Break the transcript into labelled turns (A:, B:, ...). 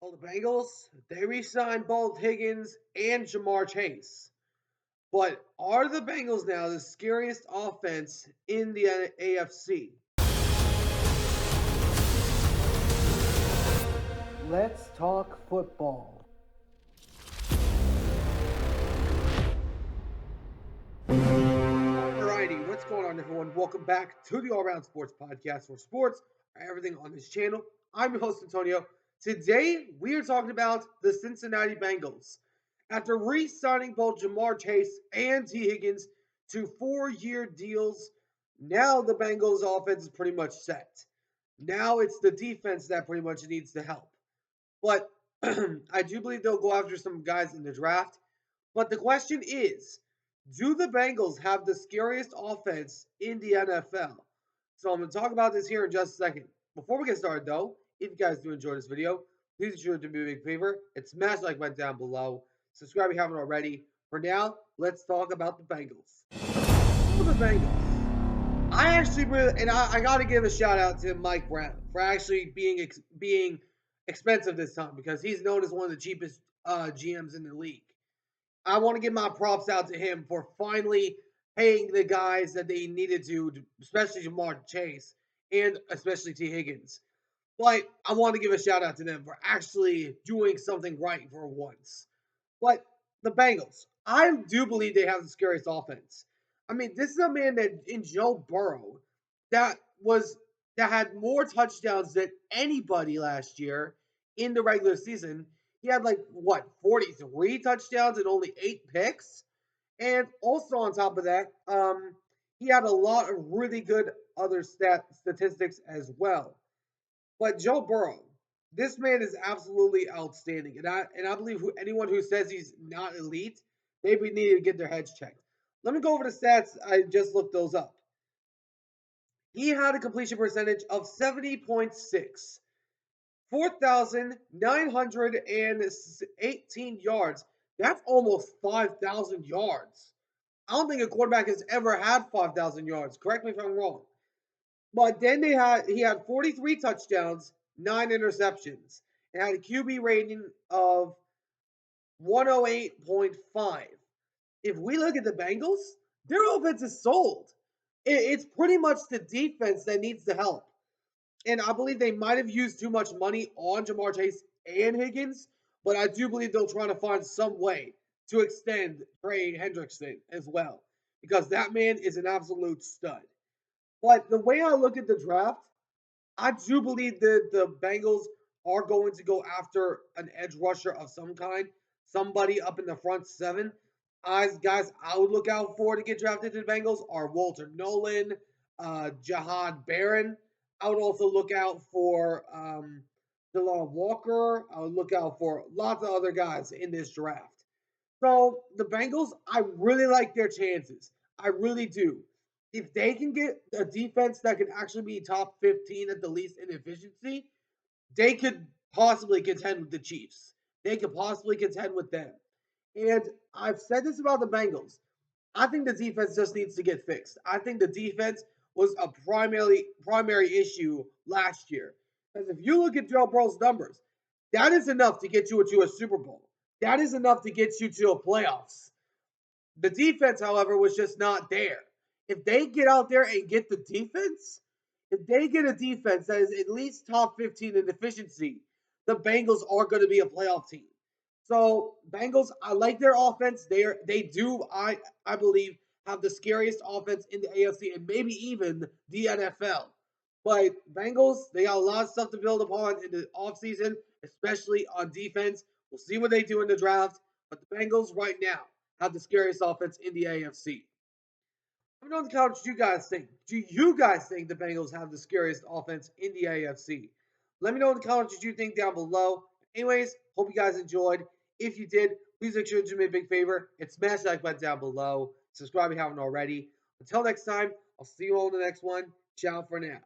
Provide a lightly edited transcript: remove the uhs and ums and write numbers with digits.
A: Well, the Bengals, they re-signed both Higgins and Jamar Chase. But are the Bengals now the scariest offense in the AFC? Let's talk football. Alrighty, what's going on, everyone? Welcome back to the All Around Sports Podcast for sports, everything on this channel. I'm your host, Antonio. Today, we are talking about the Cincinnati Bengals. After re signing both Jamar Chase and T. Higgins to 4-year deals, now the Bengals' offense is pretty much set. Now it's the defense that pretty much needs the help. But I do believe they'll go after some guys in the draft. But the question is, do the Bengals have the scariest offense in the NFL? So I'm going to talk about this here in just a second. Before we get started, though, if you guys do enjoy this video, please be sure to do me a big favor and smash the like button down below. Subscribe if you haven't already. For now, let's talk about the Bengals. For the Bengals, I actually really, and I got to give a shout out to Mike Brown for actually being expensive this time because he's known as one of the cheapest GMs in the league. I want to give my props out to him for finally paying the guys that they needed to, especially Jamar Chase and especially T. Higgins. But I want to give a shout out to them for actually doing something right for once. But the Bengals, I do believe they have the scariest offense. I mean, this is a man that in Joe Burrow that was that had more touchdowns than anybody last year in the regular season. He had like what 43 touchdowns and only 8 picks. And also on top of that, he had a lot of really good other statistics as well. But Joe Burrow, this man is absolutely outstanding, and I believe anyone who says he's not elite, they need to get their heads checked. Let me go over the stats. I just looked those up. He had a completion percentage of 70.6, 4,918 yards. That's almost 5,000 yards. I don't think a quarterback has ever had 5,000 yards. Correct me if I'm wrong. But then he had 43 touchdowns, 9 interceptions, and had a QB rating of 108.5. If we look at the Bengals, their offense is sold. It's pretty much the defense that needs the help. And I believe they might have used too much money on Jamar Chase and Higgins, but I do believe they'll try to find some way to extend Trey Hendrickson as well, because that man is an absolute stud. But the way I look at the draft, I do believe that the Bengals are going to go after an edge rusher of some kind, somebody up in the front seven. Guys, I would look out for to get drafted to the Bengals are Walter Nolan, Jahad Barron. I would also look out for DeLon Walker. I would look out for lots of other guys in this draft. So the Bengals, I really like their chances. I really do. If they can get a defense that can actually be top 15 at the least in efficiency, they could possibly contend with the Chiefs. They could possibly contend with them. And I've said this about the Bengals. I think the defense just needs to get fixed. I think the defense was a primary issue last year. Because if you look at Joe Burrow's numbers, that is enough to get you to a Super Bowl. That is enough to get you to a playoffs. The defense, however, was just not there. If they get out there and get the defense, if they get a defense that is at least top 15 in efficiency, the Bengals are going to be a playoff team. So Bengals, I like their offense. I believe, have the scariest offense in the AFC and maybe even the NFL. But Bengals, they got a lot of stuff to build upon in the offseason, especially on defense. We'll see what they do in the draft. But the Bengals right now have the scariest offense in the AFC. Let me know in the comments what you guys think. Do you guys think the Bengals have the scariest offense in the AFC? Let me know in the comments what you think down below. Anyways, hope you guys enjoyed. If you did, please make sure to do me a big favor and smash that like button down below. Subscribe if you haven't already. Until next time, I'll see you all in the next one. Ciao for now.